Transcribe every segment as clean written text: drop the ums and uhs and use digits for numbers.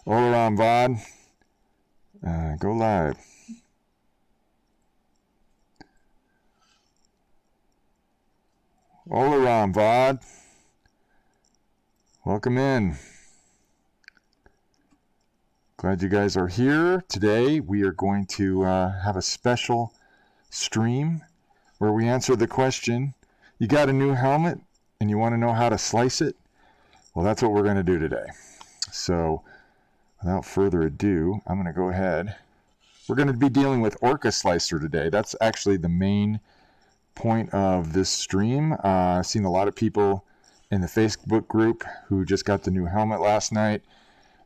All around VOD. Go live. All around VOD. Welcome in. Glad you guys are here. Today we are going to have a special stream where we answer the question, you got a new helmet and you want to know how to slice it? Well, that's what we're going to do today. So without further ado, I'm going to go ahead. We're going to be dealing with Orca Slicer today. That's actually the main point of this stream. I've seen a lot of people in the Facebook group who just got the new helmet last night.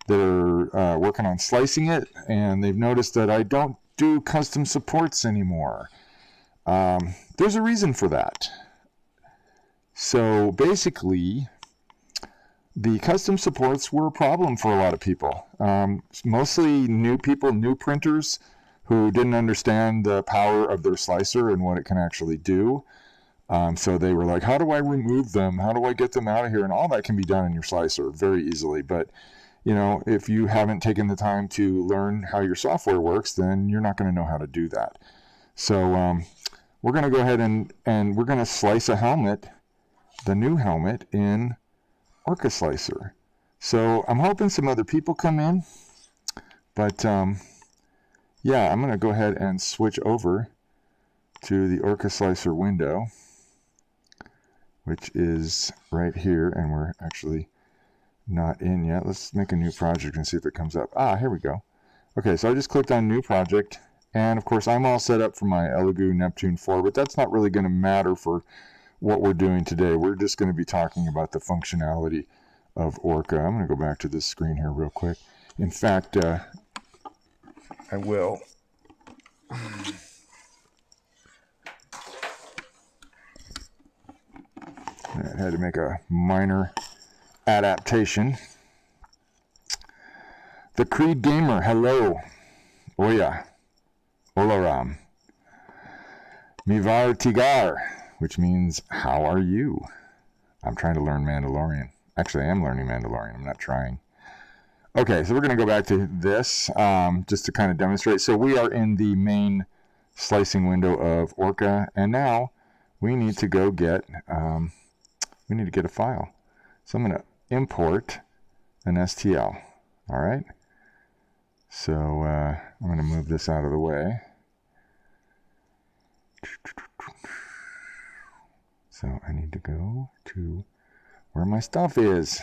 They're working on slicing it, and they've noticed that I don't do custom supports anymore. There's a reason for that. So basically, the custom supports were a problem for a lot of people. Mostly new people, new printers who didn't understand the power of their slicer and what it can actually do. So they were like, how do I remove them? How do I get them out of here? And all that can be done in your slicer very easily. But you know, if you haven't taken the time to learn how your software works, then you're not going to know how to do that. So we're going to go ahead and we're going to slice a helmet, the new helmet, in Orca Slicer. So I'm hoping some other people come in. But yeah, I'm going to go ahead and switch over to the Orca Slicer window, which is right here, and we're actually not in yet. Let's make a new project and see if it comes up. Here we go. Okay, so I just clicked on new project, and of course I'm all set up for my Elegoo Neptune 4, but that's not really going to matter for what we're doing today. We're just going to be talking about the functionality of Orca. I'm going to go back to this screen here real quick. In fact, I will. I had to make a minor adaptation. The Creed Gamer, hello. Oya. Olaram. Mivar Tigar, which means, how are you? I'm trying to learn Mandalorian. Actually, I am learning Mandalorian. I'm not trying. Okay, so we're going to go back to this just to kind of demonstrate. So we are in the main slicing window of Orca, and now we need to go get a file. So I'm going to import an STL. All right. So I'm going to move this out of the way. So I need to go to where my stuff is.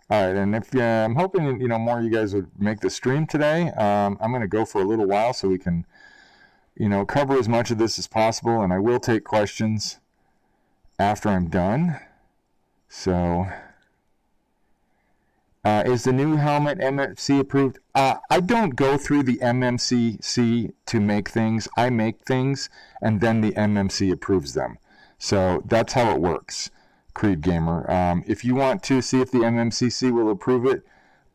All right, and if I'm hoping more of you guys would make the stream today. I'm going to go for a little while so we can cover as much of this as possible, and I will take questions after I'm done. So, is the new helmet MMC approved? I don't go through the MMCC to make things. I make things, and then the MMC approves them. So that's how it works, Creed Gamer. If you want to see if the MMCC will approve it,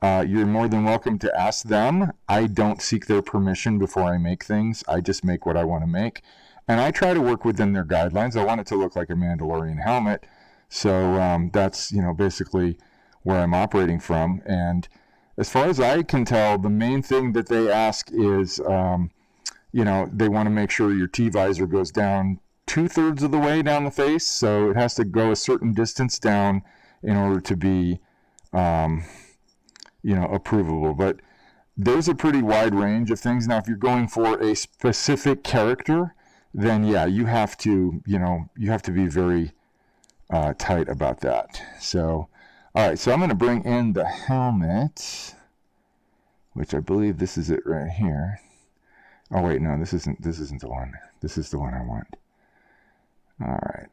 you're more than welcome to ask them. I don't seek their permission before I make things. I just make what I want to make. And I try to work within their guidelines. I want it to look like a Mandalorian helmet. So that's, basically where I'm operating from. And as far as I can tell, the main thing that they ask is, they want to make sure your T-visor goes down 2/3 of the way down the face. So it has to go a certain distance down in order to be approvable. But there's a pretty wide range of things. Now, if you're going for a specific character, then yeah, you have to be very tight about that. So, all right, so I'm going to bring in the helmet, which I believe this is it right here. Oh wait, no, this isn't the one. This is the one I want. All right.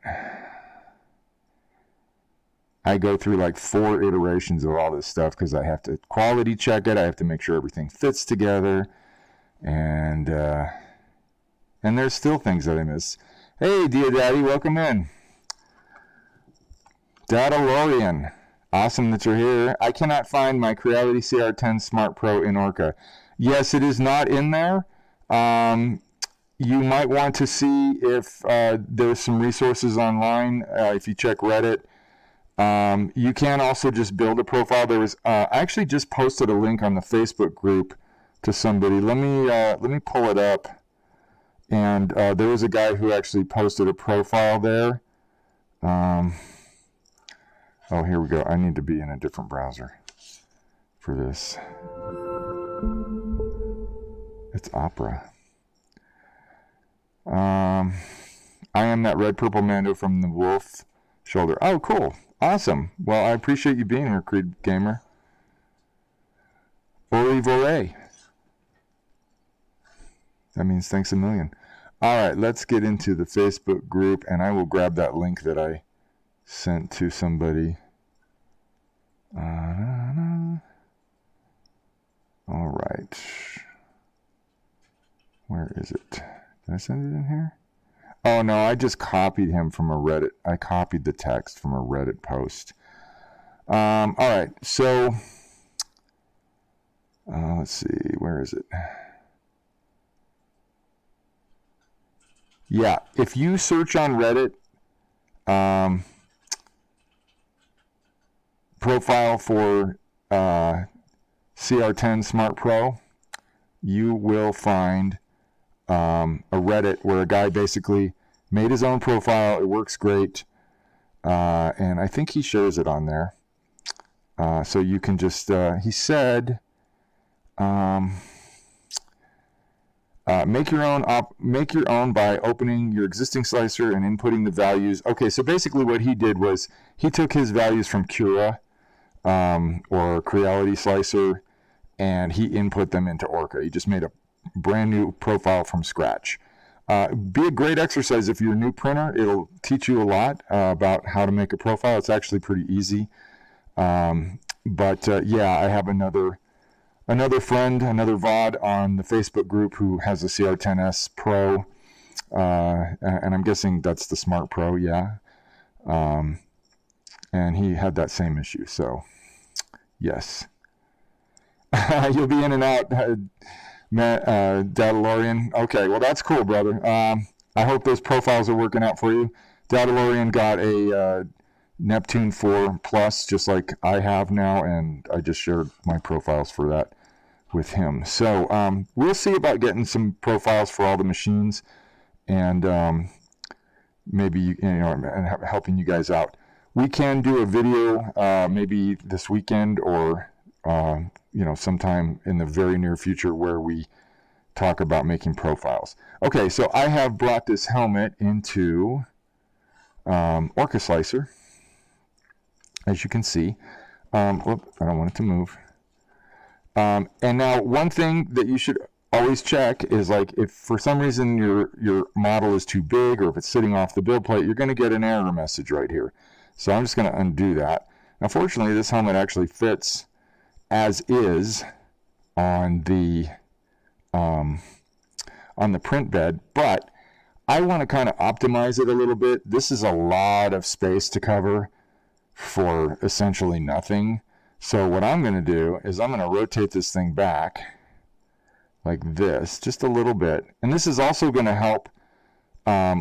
I go through like 4 iterations of all this stuff because I have to quality check it. I have to make sure everything fits together. And there's still things that I miss. Hey, dear daddy, welcome in. Mandalorian, awesome that you're here. I cannot find my Creality CR10 Smart Pro in Orca. Yes, it is not in there. you might want to see if there's some resources online. If you check Reddit, you can also just build a profile. There was I actually just posted a link on the Facebook group to somebody. Let me pull it up. And there was a guy who actually posted a profile there. Oh, here we go. I need to be in a different browser for this. It's Opera. I am that red purple Mando from the Wolf Shoulder. Oh, cool. Awesome. Well, I appreciate you being here, Creed Gamer. Ori Vore. That means thanks a million. All right, let's get into the Facebook group, and I will grab that link that I sent to somebody. All right. Where is it? Did I send it in here? Oh, no, I just copied him from a Reddit. I copied the text from a Reddit post. All right, so let's see. Where is it? Yeah, if you search on Reddit, profile for CR10 Smart Pro, you will find a Reddit where a guy basically made his own profile. It works great, and I think he shares it on there. So you can just, he said, make your own by opening your existing slicer and inputting the values. Okay, so basically what he did was he took his values from Cura or Creality Slicer, and he input them into Orca. He just made a brand new profile from scratch. Be a great exercise if you're a new printer. It'll teach you a lot about how to make a profile. It's actually pretty easy. Yeah, I have another friend, another VOD on the Facebook group who has a CR10S Pro, and I'm guessing that's the Smart Pro, yeah. And he had that same issue, yes. You'll be in and out, Mandalorian. Okay, well, that's cool, brother. I hope those profiles are working out for you. Mandalorian got a Neptune 4 Plus, just like I have now, and I just shared my profiles for that with him. So we'll see about getting some profiles for all the machines, and maybe and helping you guys out. We can do a video maybe this weekend or sometime in the very near future where we talk about making profiles. Okay, so I have brought this helmet into Orca Slicer, as you can see. Whoop, I don't want it to move. And now one thing that you should always check is, like, if for some reason your model is too big, or if it's sitting off the build plate, you're going to get an error message right here. So I'm just going to undo that. Now, fortunately, this helmet actually fits as is on the print bed, but I want to kind of optimize it a little bit. This is a lot of space to cover for essentially nothing. So what I'm going to do is I'm going to rotate this thing back like this, just a little bit. And this is also going to help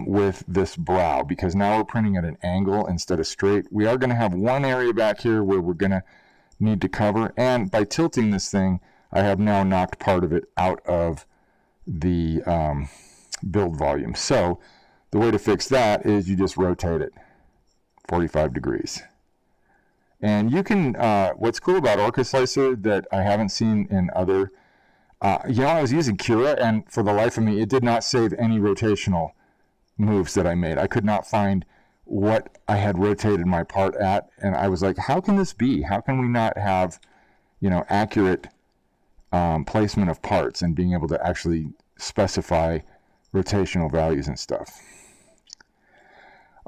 with this brow, because now we're printing at an angle instead of straight. We are going to have one area back here where we're going to need to cover. And by tilting this thing, I have now knocked part of it out of the build volume. So the way to fix that is you just rotate it 45 degrees. And you can, what's cool about Orca Slicer that I haven't seen in other, I was using Cura, and for the life of me, it did not save any rotational moves that I made. I could not find what I had rotated my part at, and I was like, how can this be? How can we not have, accurate placement of parts and being able to actually specify rotational values and stuff?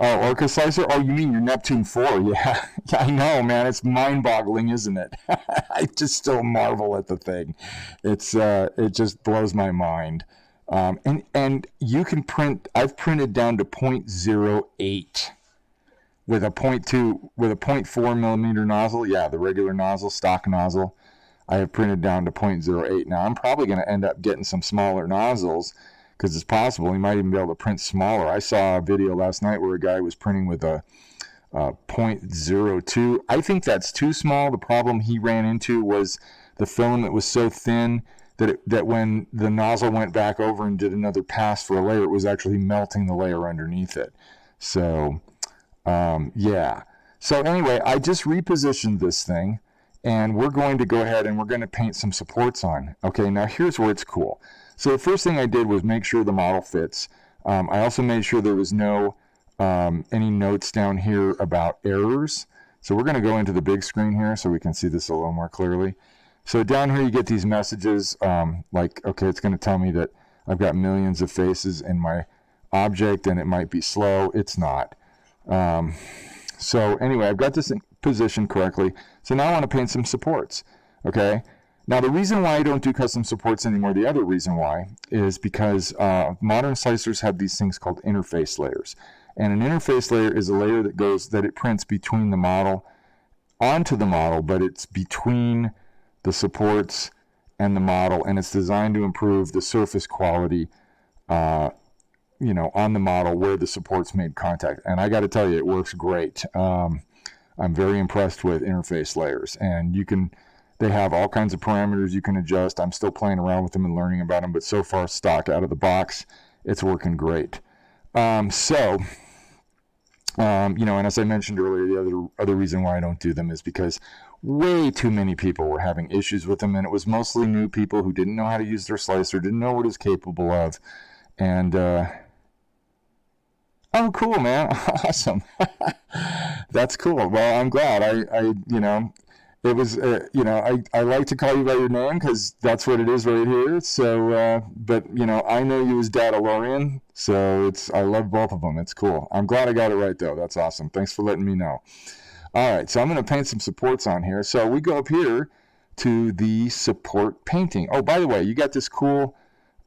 Oh, Orca Slicer? Oh, you mean your Neptune 4? Yeah, I know, man. It's mind-boggling, isn't it? I just still marvel at the thing. It just blows my mind. And you can print. I've printed down to 0.08 with a 0.4 millimeter nozzle. Yeah, the regular nozzle, stock nozzle. I have printed down to 0.08. Now I'm probably going to end up getting some smaller nozzles, because it's possible he might even be able to print smaller. I saw a video last night where a guy was printing with a 0.02. I think that's too small. The problem he ran into was the filament was so thin that when the nozzle went back over and did another pass for a layer, it was actually melting the layer underneath it. So, yeah. So anyway, I just repositioned this thing, and we're going to go ahead and we're going to paint some supports on. Okay, now here's where it's cool. So the first thing I did was make sure the model fits. I also made sure there was no any notes down here about errors. So we're going to go into the big screen here so we can see this a little more clearly. So down here you get these messages like, okay, it's going to tell me that I've got millions of faces in my object and it might be slow. It's not. So anyway, I've got this thing positioned correctly. So now I want to paint some supports. Okay. Now the reason why I don't do custom supports anymore, the other reason why, is because modern slicers have these things called interface layers. And an interface layer is a layer that it prints between the model onto the model, but it's between the supports and the model, and it's designed to improve the surface quality, on the model where the supports made contact. And I got to tell you, it works great. I'm very impressed with interface layers, and they have all kinds of parameters you can adjust. I'm still playing around with them and learning about them, but so far, stock out of the box, it's working great. And as I mentioned earlier, the other reason why I don't do them is because way too many people were having issues with them, and it was mostly new people who didn't know how to use their slicer, didn't know what it's capable of, and oh, cool, man, awesome, that's cool. Well, I'm glad. It was, I like to call you by your name because that's what it is right here. So, but, I know you as Mandalorian, so I love both of them. It's cool. I'm glad I got it right, though. That's awesome. Thanks for letting me know. All right, so I'm going to paint some supports on here. So we go up here to the support painting. Oh, by the way, you got this cool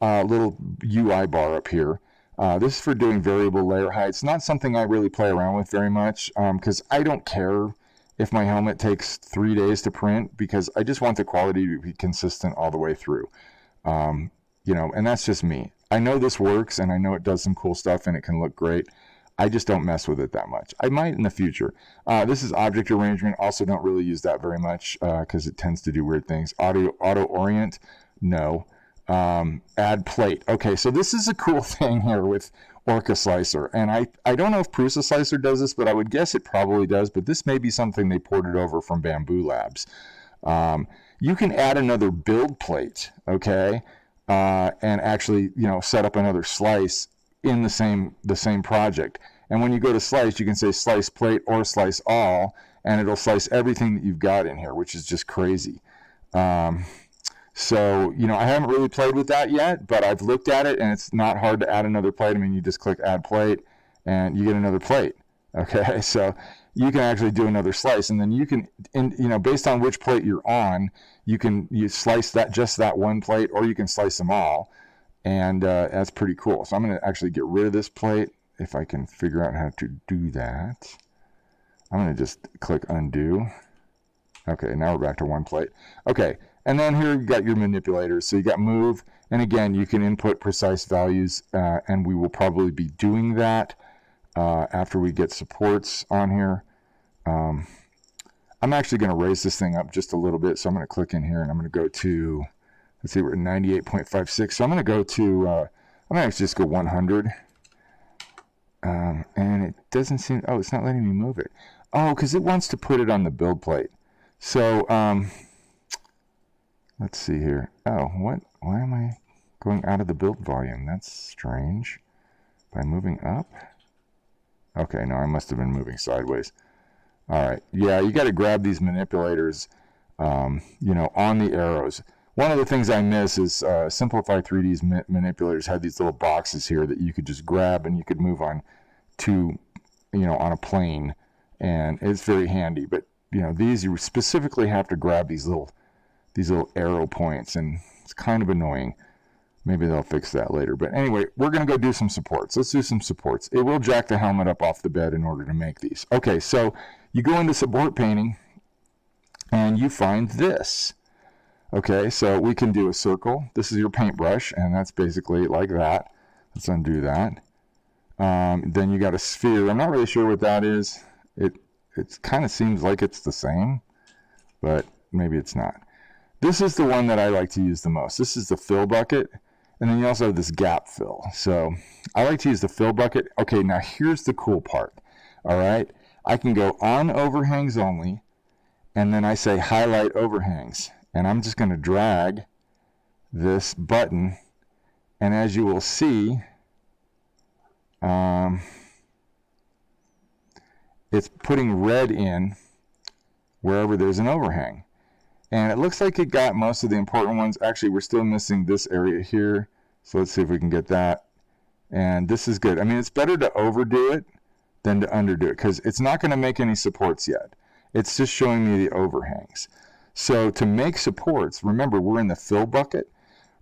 little UI bar up here. This is for doing variable layer heights. Not something I really play around with very much because I don't care if my helmet takes 3 days to print, because I just want the quality to be consistent all the way through. And that's just me. I know this works, and I know it does some cool stuff, and it can look great. I just don't mess with it that much. I might in the future. This is object arrangement. Also don't really use that very much because it tends to do weird things. Auto orient, no. Add plate. Okay, so this is a cool thing here with Orca Slicer, and I don't know if Orca Slicer does this, but I would guess it probably does, but this may be something they ported over from Bamboo Labs. You can add another build plate, okay, and actually, set up another slice in the same project. And when you go to slice, you can say slice plate or slice all, and it'll slice everything that you've got in here, which is just crazy. So, I haven't really played with that yet, but I've looked at it, and it's not hard to add another plate. I mean, you just click add plate, and you get another plate, okay? So you can actually do another slice, and then you can, based on which plate you're on, you slice just that one plate, or you can slice them all, and that's pretty cool. So I'm going to actually get rid of this plate, if I can figure out how to do that. I'm going to just click undo. Okay, now we're back to one plate. Okay. And then here you got your manipulators. So you got move, and again, you can input precise values, and we will probably be doing that after we get supports on here. I'm actually going to raise this thing up just a little bit, so I'm going to click in here, and I'm going to go to, let's see, we're at 98.56. So I'm going to go to, I'm going to actually just go 100, and it doesn't seem, oh, it's not letting me move it. Oh, because it wants to put it on the build plate. So, let's see here. Oh, what? Why am I going out of the build volume? That's strange. By moving up? Okay, no, I must have been moving sideways. All right. Yeah, you got to grab these manipulators, on the arrows. One of the things I miss is Simplify 3D's manipulators had these little boxes here that you could just grab and you could move on to, on a plane, and it's very handy. But, these you specifically have to grab these little arrow points, and it's kind of annoying. Maybe they'll fix that later. But anyway, we're going to go do some supports. Let's do some supports. It will jack the helmet up off the bed in order to make these. Okay, so you go into support painting, and you find this. Okay, so we can do a circle. This is your paintbrush, and that's basically like that. Let's undo that. Then you got a sphere. I'm not really sure what that is. It kind of seems like it's the same, but maybe it's not. This is the one that I like to use the most. This is the fill bucket, and then you also have this gap fill. So I like to use the fill bucket. Okay, now here's the cool part. All right, I can go on overhangs only, and then I say highlight overhangs, and I'm just going to drag this button, and as you will see, it's putting red in wherever there's an overhang. And it looks like it got most of the important ones. Actually, we're still missing this area here. So let's see if we can get that. And this is good. I mean, it's better to overdo it than to underdo it, because it's not going to make any supports yet. It's just showing me the overhangs. So to make supports, remember, we're in the fill bucket.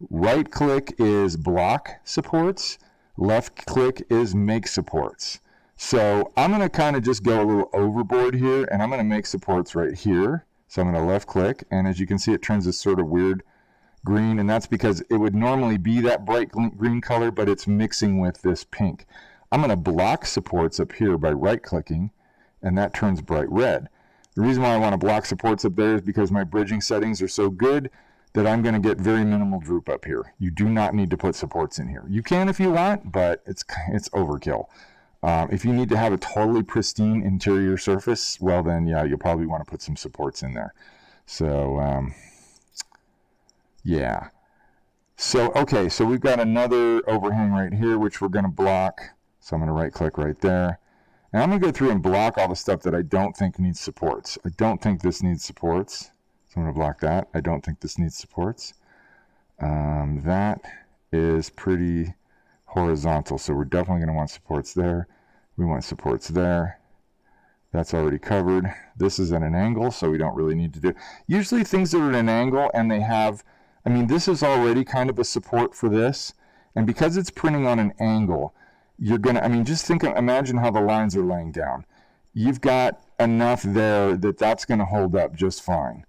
Right click is block supports. Left click is make supports. So I'm going to kind of just go a little overboard here, and I'm going to make supports right here. So I'm going to left click, and as you can see, it turns this sort of weird green, and that's because it would normally be that bright green color, but it's mixing with this pink. I'm going to block supports up here by right clicking, and that turns bright red. The reason why I want to block supports up there is because my bridging settings are so good that I'm going to get very minimal droop up here. You do not need to put supports in here. You can if you want, but it's overkill. If you need to have a totally pristine interior surface, well then, yeah, you'll probably want to put some supports in there. So, yeah. So, okay, so we've got another overhang right here, which we're going to block. So I'm going to right click right there. And I'm going to go through and block all the stuff that I don't think needs supports. I don't think this needs supports. So I'm going to block that. I don't think this needs supports. That is pretty horizontal, so we're definitely going to want supports there. We want supports there. That's already covered. This is at an angle, so we don't really need to do. Usually things that are at an angle and they have, I mean, this is already kind of a support for this, and because it's printing on an angle, you're going to, I mean, just imagine how the lines are laying down. You've got enough there that that's going to hold up just fine.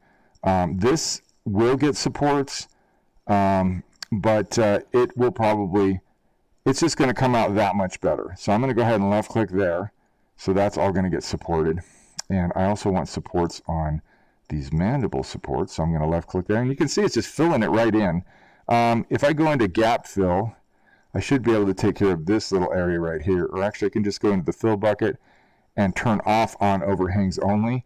This will get supports, but it will probably, it's just going to come out that much better. So I'm going to go ahead and left click there. So that's all going to get supported. And I also want supports on these mandible supports. So I'm going to left click there. And you can see it's just filling it right in. If I go into gap fill, I should be able to take care of this little area right here. Or actually I can just go into the fill bucket and turn off on overhangs only,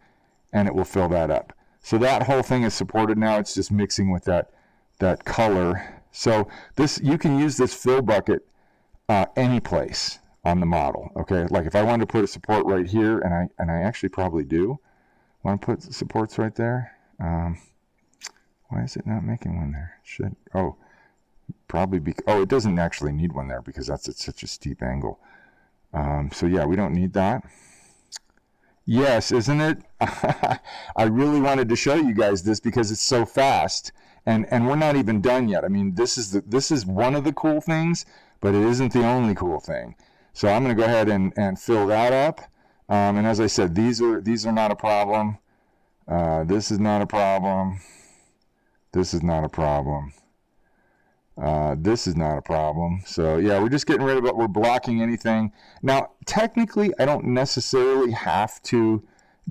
and it will fill that up. So that whole thing is supported now. It's just mixing with that color. So this, you can use this fill bucket any place on the model. Okay, like if I wanted to put a support right here, and I actually probably do want to put supports right there. Why is it not making one there? Probably it doesn't actually need one there because that's at such a steep angle. So yeah, we don't need that. Yes, isn't it? I really wanted to show you guys this because it's so fast, and we're not even done yet. I mean, this is one of the cool things, but it isn't the only cool thing. So I'm going to go ahead and fill that up. And as I said, these are not a problem. This is not a problem. This is not a problem. This is not a problem. So yeah, we're just getting rid of it. We're blocking anything. Now, technically, I don't necessarily have to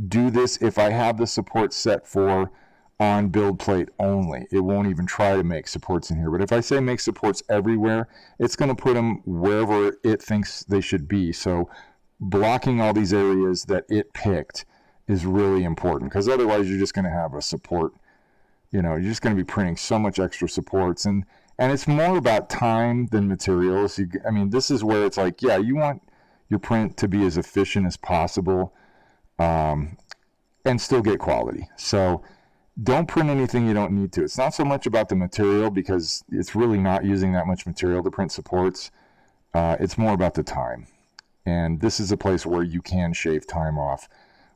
do this if I have the support set for on build plate only. It won't even try to make supports in here. But if I say make supports everywhere, it's going to put them wherever it thinks they should be. So blocking all these areas that it picked is really important, because otherwise you're just going to have a support. You know, you're just going to be printing so much extra supports, and it's more about time than materials. I mean, this is where it's like, yeah, you want your print to be as efficient as possible, and still get quality. So don't print anything you don't need to. It's not so much about the material, because it's really not using that much material to print supports. It's more about the time. And this is a place where you can shave time off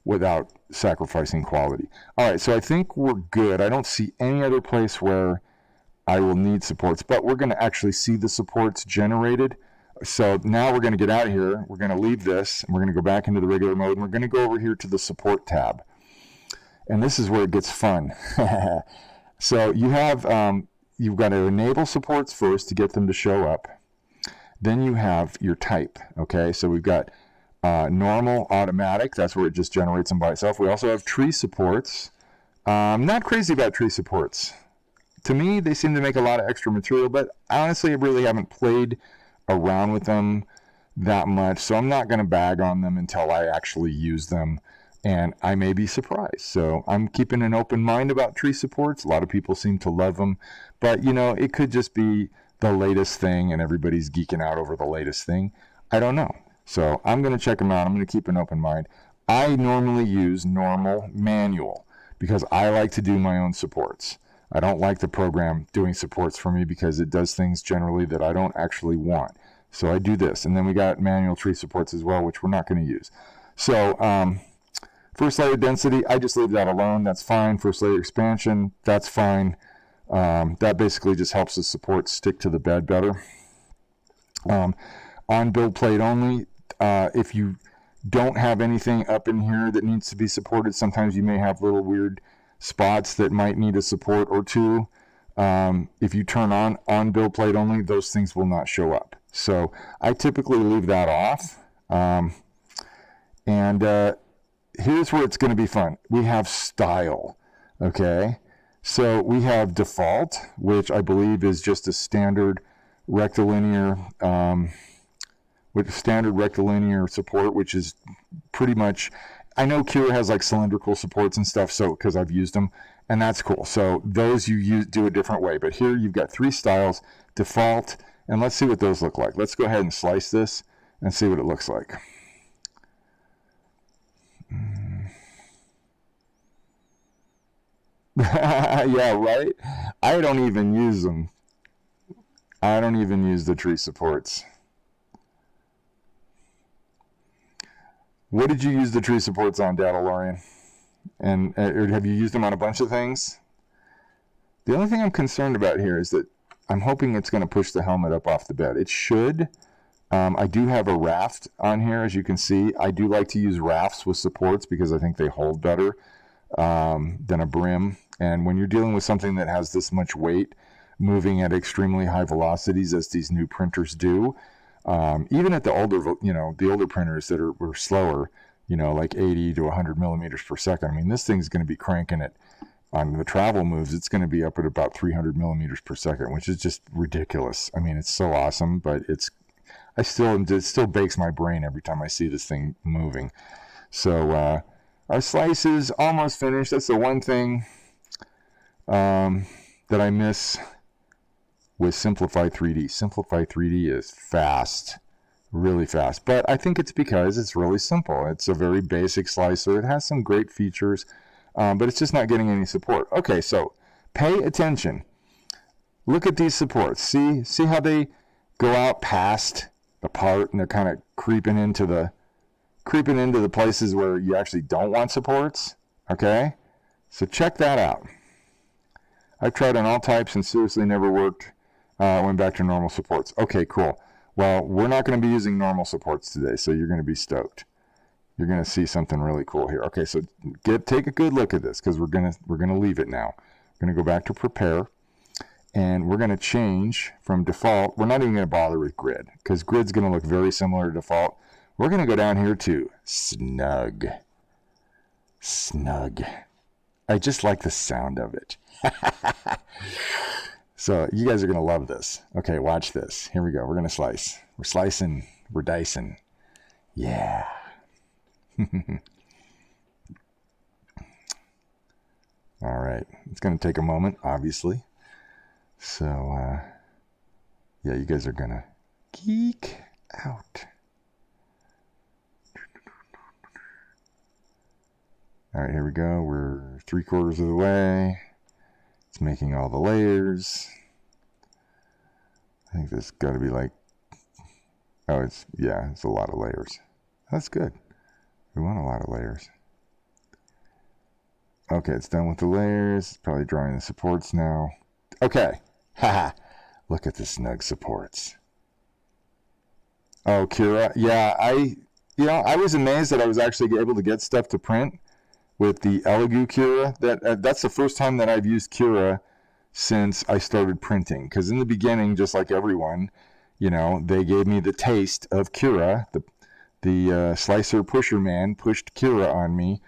without sacrificing quality. All right, so I think we're good. I don't see any other place where I will need supports, but we're going to actually see the supports generated. So now we're going to get out of here. We're going to leave this, and we're going to go back into the regular mode, and we're going to go over here to the support tab. And this is where it gets fun. So you have, you've got to enable supports first to get them to show up. Then you have your type, okay? So we've got normal, automatic. That's where it just generates them by itself. We also have tree supports. I'm not crazy about tree supports. To me, they seem to make a lot of extra material, but honestly, I really haven't played around with them that much, so I'm not going to bag on them until I actually use them, and I may be surprised. So I'm keeping an open mind about tree supports. A lot of people seem to love them, but you know, it could just be the latest thing and everybody's geeking out over the latest thing. I don't know. So I'm going to check them out. I'm going to keep an open mind. I normally use normal manual because I like to do my own supports. I don't like the program doing supports for me because it does things generally that I don't actually want. So I do this. And then we got manual tree supports as well, which we're not going to use. So first layer density, I just leave that alone. That's fine. First layer expansion, that's fine. That basically just helps the supports stick to the bed better. On build plate only, if you don't have anything up in here that needs to be supported, sometimes you may have little weird spots that might need a support or two. If you turn on build plate only, those things will not show up. So I typically leave that off. Here's where it's going to be fun. We have style, okay? So we have default, which I believe is just a standard rectilinear support, which is pretty much, I know Cura has like cylindrical supports and stuff, so because I've used them, and that's cool. So those you do a different way, but here you've got 3 styles, default, and let's see what those look like. Let's go ahead and slice this and see what it looks like. Yeah, right? I don't even use them. I don't even use the tree supports. What did you use the tree supports on, Mandalorian? And or have you used them on a bunch of things? The only thing I'm concerned about here is that I'm hoping it's going to push the helmet up off the bed. It should. I do have a raft on here, as you can see. I do like to use rafts with supports because I think they hold better than a brim. And when you're dealing with something that has this much weight, moving at extremely high velocities, as these new printers do, even at the older printers that were slower, like 80 to 100 millimeters per second. I mean, this thing's going to be cranking it on the travel moves. It's going to be up at about 300 millimeters per second, which is just ridiculous. I mean, it's so awesome, but it still bakes my brain every time I see this thing moving. So our slice is almost finished. That's the one thing that I miss with Simplify 3D. Simplify 3D is fast, really fast. But I think it's because it's really simple. It's a very basic slicer. It has some great features, but it's just not getting any support. Okay, so pay attention. Look at these supports. See how they go out past the part and they're kind of creeping into the places where you actually don't want supports. Okay, so check that out. I've tried on all types and seriously never worked. Went back to normal supports. Okay, cool. Well, we're not going to be using normal supports today, so you're going to be stoked. You're going to see something really cool here. Okay, so take a good look at this because we're going to leave it now. We're going to go back to prepare, and we're going to change from default. We're not even going to bother with grid because grid's going to look very similar to default. We're going to go down here to snug. Snug. I just like the sound of it. So you guys are going to love this. Okay, watch this. Here we go. We're going to slice. We're slicing. We're dicing. Yeah. All right. It's going to take a moment, obviously. So, yeah, you guys are going to geek out. All right, here we go. We're 3/4 of the way. It's making all the layers. I think this got to be like, it's a lot of layers. That's good. We want a lot of layers. Okay, it's done with the layers. It's probably drawing the supports now. Okay. Haha. Look at the snug supports. Oh, Cura. Yeah, I was amazed that I was actually able to get stuff to print with the Elegoo Cura. That's the first time that I've used Cura since I started printing. Because in the beginning, just like everyone, you know, they gave me the taste of Cura. The slicer pusher man pushed Cura on me.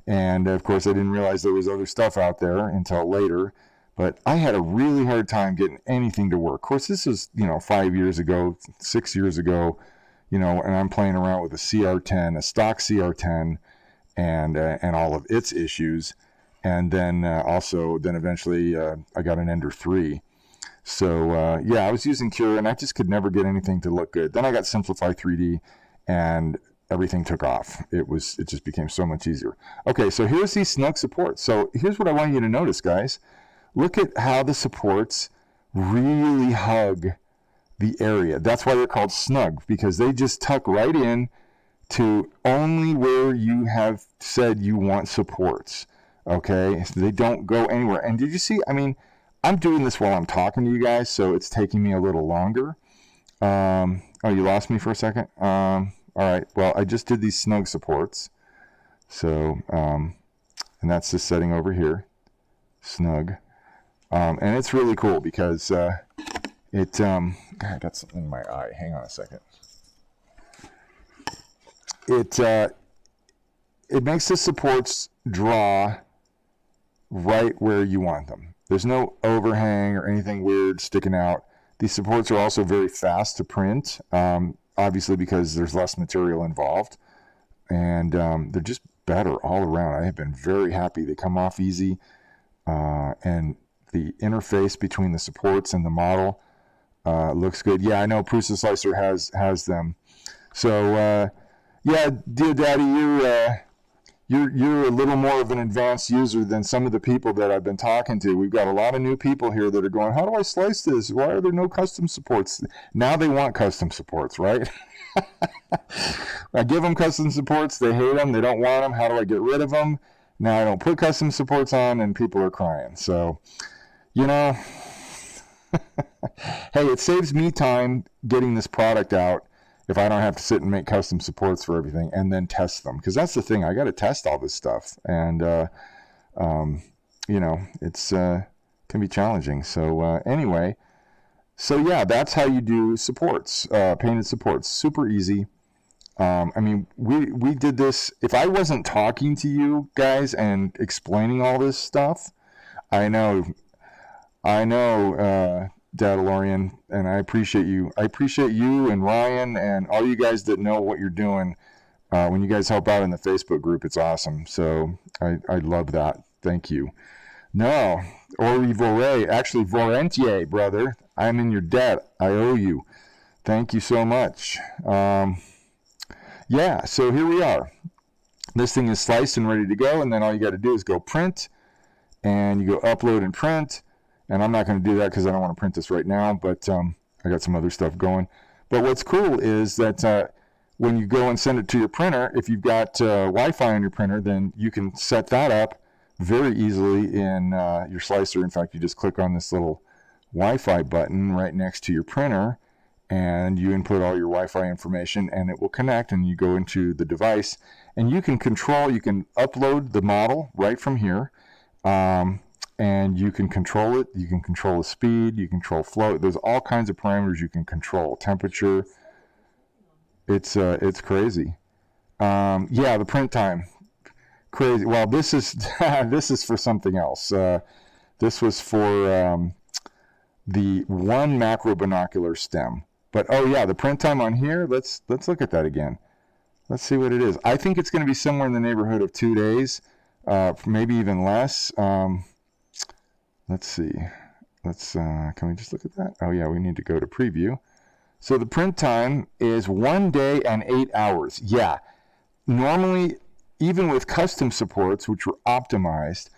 And of course, I didn't realize there was other stuff out there until later. But I had a really hard time getting anything to work. Of course, this was, you know, 5 years ago, 6 years ago, you know, and I'm playing around with a CR10, a stock CR10, and all of its issues. And then then eventually I got an Ender 3. So yeah, I was using Cura, and I just could never get anything to look good. Then I got Simplify 3D, and everything took off. It just became so much easier. Okay, so here's these snug supports. So here's what I want you to notice, guys. Look at how the supports really hug the area. That's why they're called snug, because they just tuck right in to only where you have said you want supports. Okay, so they don't go anywhere. And did you see, I mean, I'm doing this while I'm talking to you guys, so it's taking me a little longer. Oh, you lost me for a second? All right, well, I just did these snug supports. So, and that's this setting over here, snug. And it's really cool because God, I got something in my eye. Hang on a second. It makes the supports draw right where you want them. There's no overhang or anything weird sticking out. These supports are also very fast to print, obviously because there's less material involved. And they're just better all around. I have been very happy. They come off easy. And the interface between the supports and the model looks good. Yeah, I know Orca Slicer has them. So, yeah, dear Daddy, you're a little more of an advanced user than some of the people that I've been talking to. We've got a lot of new people here that are going, how do I slice this? Why are there no custom supports? Now they want custom supports, right? I give them custom supports. They hate them. They don't want them. How do I get rid of them? Now I don't put custom supports on and people are crying. So, you know, hey, it saves me time getting this product out if I don't have to sit and make custom supports for everything and then test them. Because that's the thing. I got to test all this stuff. And, you know, it's can be challenging. So anyway, so yeah, that's how you do supports, painted supports. Super easy. I mean, we did this. If I wasn't talking to you guys and explaining all this stuff, I know, Mandalorian, and I appreciate you. I appreciate you and Ryan and all you guys that know what you're doing. When you guys help out in the Facebook group, it's awesome. So I love that. Thank you. No, Ori Vore, actually Vorentier, brother. I'm in your debt. I owe you. Thank you so much. Yeah, so here we are. This thing is sliced and ready to go, and then all you got to do is go print, and you go upload and print. And I'm not going to do that because I don't want to print this right now, but I got some other stuff going. But what's cool is that when you go and send it to your printer, if you've got Wi-Fi on your printer, then you can set that up very easily in your slicer. In fact, you just click on this little Wi-Fi button right next to your printer, and you input all your Wi-Fi information, and it will connect, and you go into the device, and you can upload the model right from here. And you can control it. You can control the speed. You can control flow. There's all kinds of parameters you can control. Temperature. It's crazy. Yeah, the print time. Crazy. Well, this is this is for something else. This was for the one macro binocular stem. But oh yeah, the print time on here. Let's look at that again. Let's see what it is. I think it's going to be somewhere in the neighborhood of 2 days, maybe even less. Let's see. Can we just look at that? Oh yeah, we need to go to preview. So the print time is 1 day and 8 hours. Yeah. Normally, even with custom supports, which were optimized,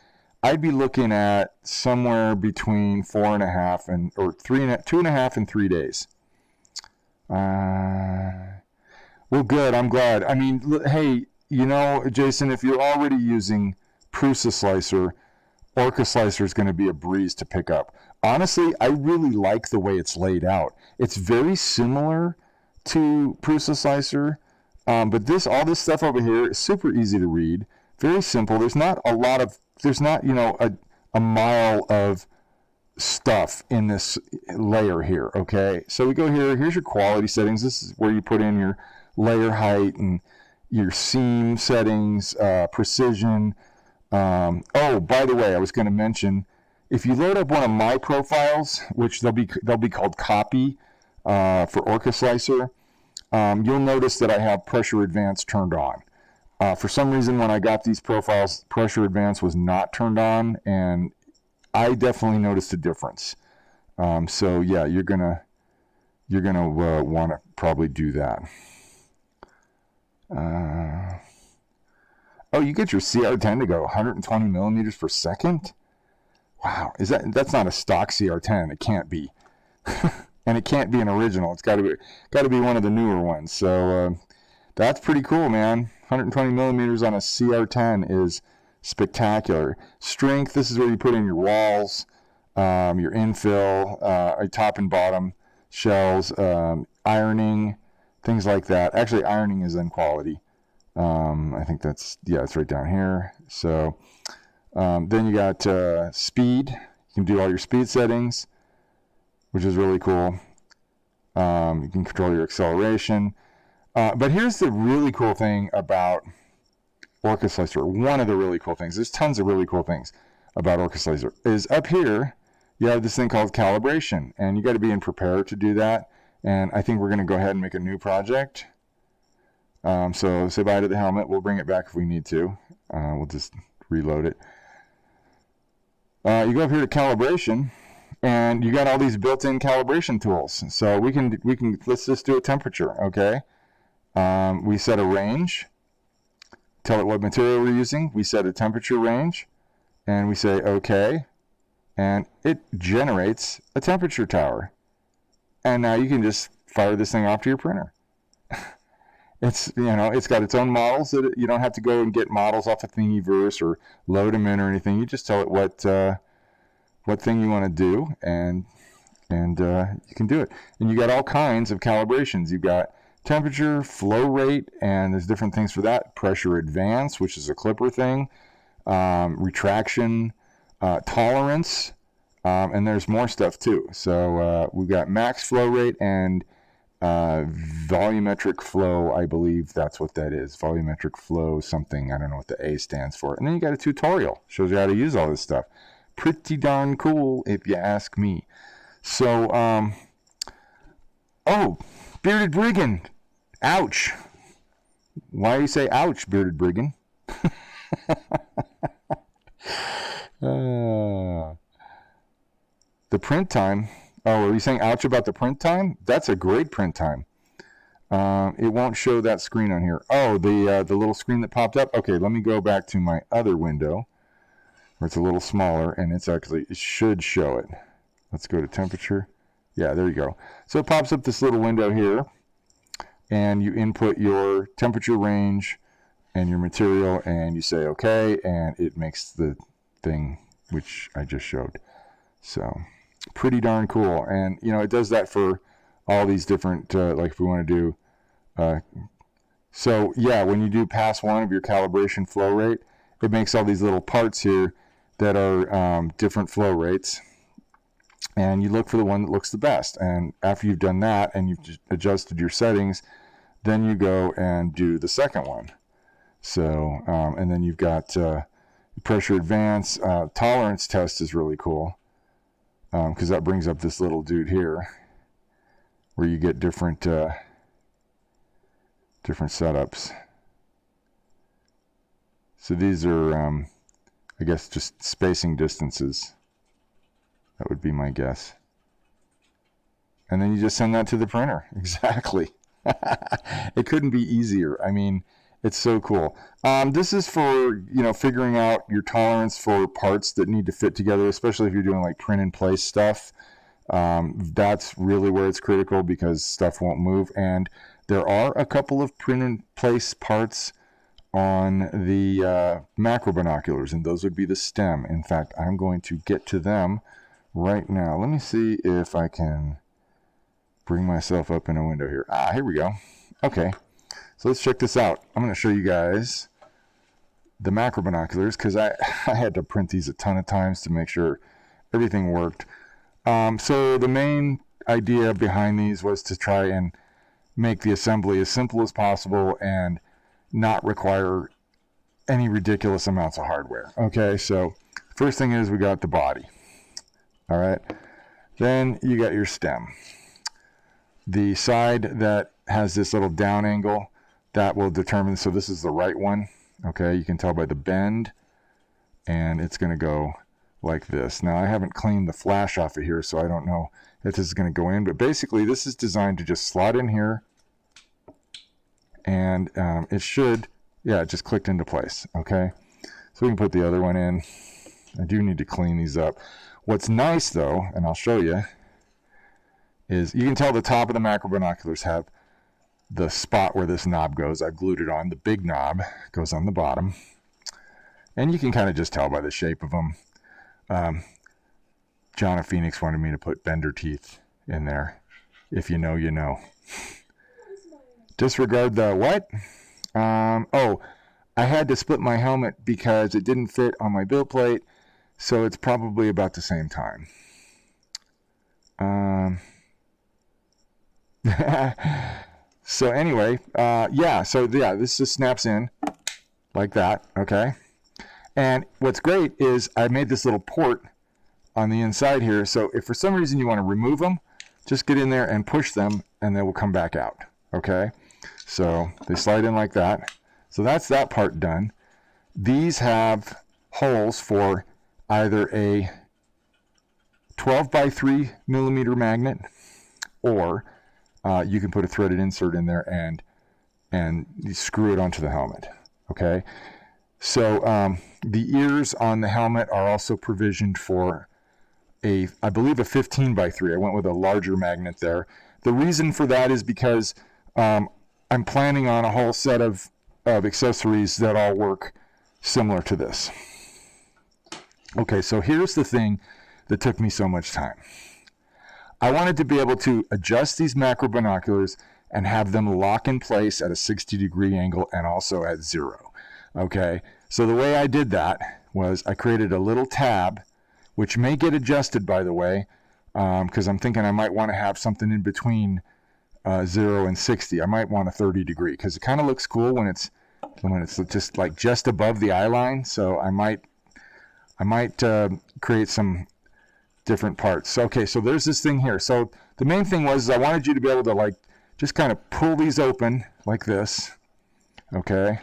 I'd be looking at somewhere between 4.5 and 2.5 and 3 days. Well, good. I'm glad. I mean, hey, you know, Jason, if you're already using Orca Slicer, Orca Slicer is going to be a breeze to pick up. Honestly, I really like the way it's laid out. It's very similar to Orca Slicer, but all this stuff over here is super easy to read, very simple. There's not, you know, a mile of stuff in this layer here, okay? So we go here, here's your quality settings. This is where you put in your layer height and your seam settings, precision. Oh, by the way, I was going to mention, if you load up one of my profiles, which they'll be called copy for Orca Slicer, you'll notice that I have pressure advance turned on. For some reason, when I got these profiles, pressure advance was not turned on, and I definitely noticed a difference. So yeah, you're gonna want to probably do that. Oh, you get your CR10 to go 120 millimeters per second. Wow, that's not a stock CR10? It can't be, and it can't be an original. It's got to be one of the newer ones. So that's pretty cool, man. 120 millimeters on a CR10 is spectacular. Strength, this is where you put in your walls, your infill, top and bottom shells, ironing, things like that. Actually, ironing is in quality. I think it's right down here. So then you got speed. You can do all your speed settings, which is really cool. You can control your acceleration. But here's the really cool thing about Orca Slicer. One of the really cool things, there's tons of really cool things about Orca Slicer, is up here you have this thing called calibration, and you got to be in Prepare to do that. And I think we're going to go ahead and make a new project. So say bye to the helmet. We'll bring it back if we need to. We'll just reload it. You go up here to calibration, and you got all these built-in calibration tools. So we can let's just do a temperature, okay? We set a range. Tell it what material we're using. We set a temperature range, and we say OK, and it generates a temperature tower. And now you can just fire this thing off to your printer. It's got its own models that you don't have to go and get models off of Thingiverse or load them in or anything. You just tell it what thing you want to do, and you can do it. And you got all kinds of calibrations. You've got temperature, flow rate, and there's different things for that. Pressure advance, which is a clipper thing, retraction, tolerance, and there's more stuff too. So we've got max flow rate and volumetric flow. I believe that's what that is. Volumetric flow something. I don't know what the A stands for. And then you got a tutorial. Shows you how to use all this stuff. Pretty darn cool if you ask me. So, oh, Bearded Brigand. Ouch. Why do you say ouch, Bearded Brigand? The print time. Oh, are you saying ouch about the print time? That's a great print time. It won't show that screen on here. Oh, the little screen that popped up. Okay, let me go back to my other window where it's a little smaller, and it should show it. Let's go to temperature. Yeah, there you go. So it pops up this little window here, and you input your temperature range and your material, and you say OK, and it makes the thing which I just showed. So pretty darn cool. And it does that for all these different like if we want to do so yeah, when you do pass one of your calibration flow rate, it makes all these little parts here that are different flow rates, and you look for the one that looks the best. And after you've done that and you've adjusted your settings, then you go and do the second one. So and then you've got pressure advance. Tolerance test is really cool, because that brings up this little dude here where you get different setups. So these are I guess just spacing distances. That would be my guess. And then you just send that to the printer. Exactly. It couldn't be easier. I mean, it's so cool. This is for, figuring out your tolerance for parts that need to fit together, especially if you're doing like print and place stuff. That's really where it's critical, because stuff won't move. And there are a couple of print and place parts on the macro binoculars, and those would be the stem. In fact, I'm going to get to them right now. Let me see if I can bring myself up in a window here. Here we go. Okay, so let's check this out. I'm going to show you guys the macro binoculars, because I had to print these a ton of times to make sure everything worked. So the main idea behind these was to try and make the assembly as simple as possible and not require any ridiculous amounts of hardware. Okay, so first thing is we got the body. All right, then you got your stem. The side that has this little down angle, that will determine, so this is the right one. Okay, you can tell by the bend, and it's going to go like this. Now I haven't cleaned the flash off of here, so I don't know if this is going to go in, but basically this is designed to just slot in here, and it should, yeah, it just clicked into place. Okay, so we can put the other one in. I do need to clean these up. What's nice though, and I'll show you, is you can tell the top of the macro binoculars have the spot where this knob goes. I've glued it on. The big knob goes on the bottom, and you can kind of just tell by the shape of them. John of Phoenix wanted me to put bender teeth in there. If you know, you know. Disregard the what? Oh, I had to split my helmet because it didn't fit on my build plate, so it's probably about the same time. So anyway, this just snaps in like that, okay? And what's great is I made this little port on the inside here, so if for some reason you want to remove them, just get in there and push them, and they will come back out, okay? So they slide in like that. So that's that part done. These have holes for either a 12 by 3 millimeter magnet, or you can put a threaded insert in there and you screw it onto the helmet. Okay, so the ears on the helmet are also provisioned for I believe a 15 by 3. I went with a larger magnet there. The reason for that is because I'm planning on a whole set of accessories that all work similar to this. Okay, so here's the thing that took me so much time. I wanted to be able to adjust these macro binoculars and have them lock in place at a 60-degree angle and also at 0. Okay, so the way I did that was I created a little tab, which may get adjusted, by the way, because I'm thinking I might want to have something in between 0 and 60. I might want a 30-degree because it kind of looks cool when it's just like just above the eye line. So I might create some different parts. Okay, so there's this thing here. So the main thing was I wanted you to be able to like just kind of pull these open like this, okay,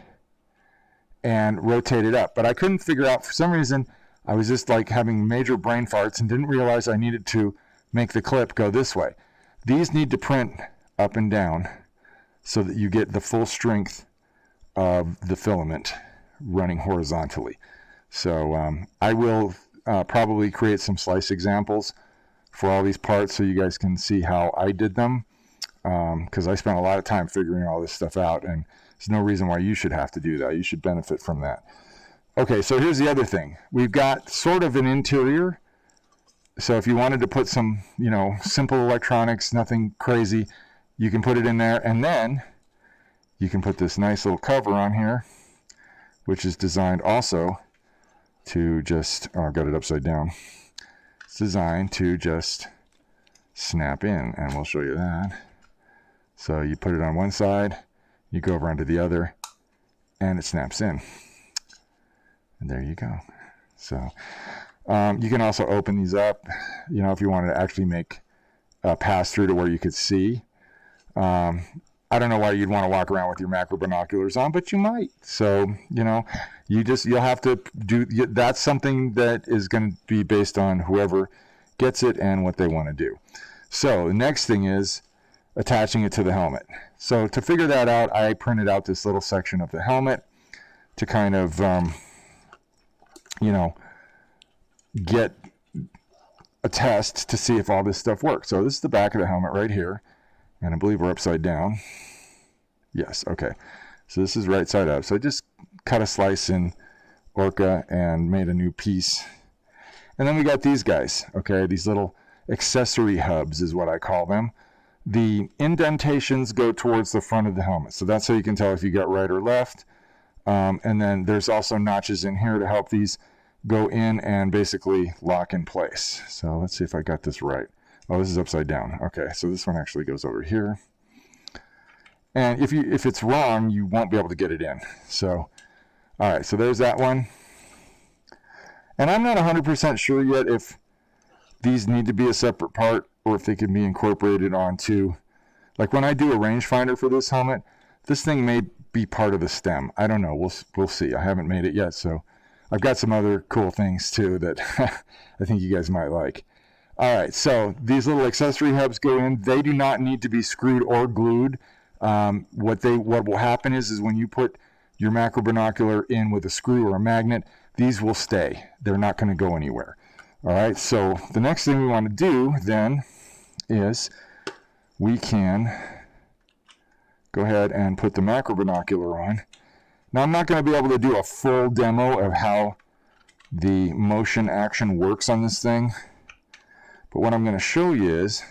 and rotate it up. But I couldn't figure out, for some reason, I was just like having major brain farts and didn't realize I needed to make the clip go this way. These need to print up and down so that you get the full strength of the filament running horizontally. So I will probably create some slice examples for all these parts so you guys can see how I did them, because I spent a lot of time figuring all this stuff out, and there's no reason why you should have to do that. You should benefit from that. Okay, so here's the other thing. We've got sort of an interior. So if you wanted to put some, simple electronics, nothing crazy, you can put it in there, and then you can put this nice little cover on here, which is designed also to just, I've got it upside down. It's designed to just snap in, and we'll show you that. So you put it on one side, you go over onto the other, and it snaps in. And there you go. So you can also open these up, if you wanted to actually make a pass through to where you could see. I don't know why you'd want to walk around with your macro binoculars on, but you might. So, you'll have to do, that's something that is going to be based on whoever gets it and what they want to do. So the next thing is attaching it to the helmet. So to figure that out, I printed out this little section of the helmet to kind of, get a test to see if all this stuff works. So this is the back of the helmet right here, and I believe we're upside down. Yes, okay. So this is right side up. So I just cut a slice in Orca and made a new piece. And then we got these guys, okay? These little accessory hubs is what I call them. The indentations go towards the front of the helmet. So that's how you can tell if you got right or left. And then there's also notches in here to help these go in and basically lock in place. So let's see if I got this right. Oh, this is upside down. Okay, so this one actually goes over here. And if it's wrong, you won't be able to get it in. So, all right, so there's that one. And I'm not 100% sure yet if these need to be a separate part or if they can be incorporated onto, like when I do a rangefinder for this helmet, this thing may be part of the stem. I don't know. We'll see. I haven't made it yet, so I've got some other cool things too that I think you guys might like. All right, so these little accessory hubs go in. They do not need to be screwed or glued. What will happen is when you put your macro binocular in with a screw or a magnet, these will stay. They're not going to go anywhere. All right, so the next thing we want to do then is we can go ahead and put the macro binocular on. Now, I'm not going to be able to do a full demo of how the motion action works on this thing, but what I'm going to show you is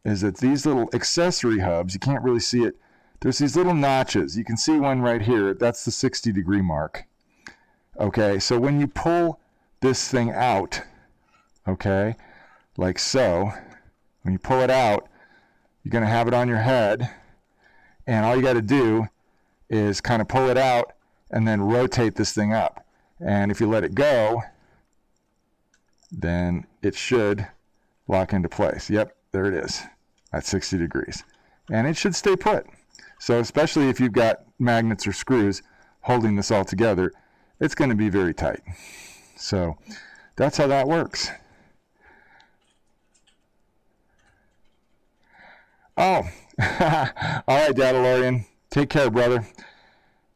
that these little accessory hubs, you can't really see it, there's these little notches. You can see one right here. That's the 60-degree mark. Okay, so when you pull this thing out, okay, like so, when you pull it out, you're going to have it on your head, and all you got to do is kind of pull it out and then rotate this thing up. And if you let it go, then it should lock into place. Yep, there it is at 60 degrees. And it should stay put. So especially if you've got magnets or screws holding this all together, it's going to be very tight. So that's how that works. Oh, all right, Mandalorian. Take care, brother.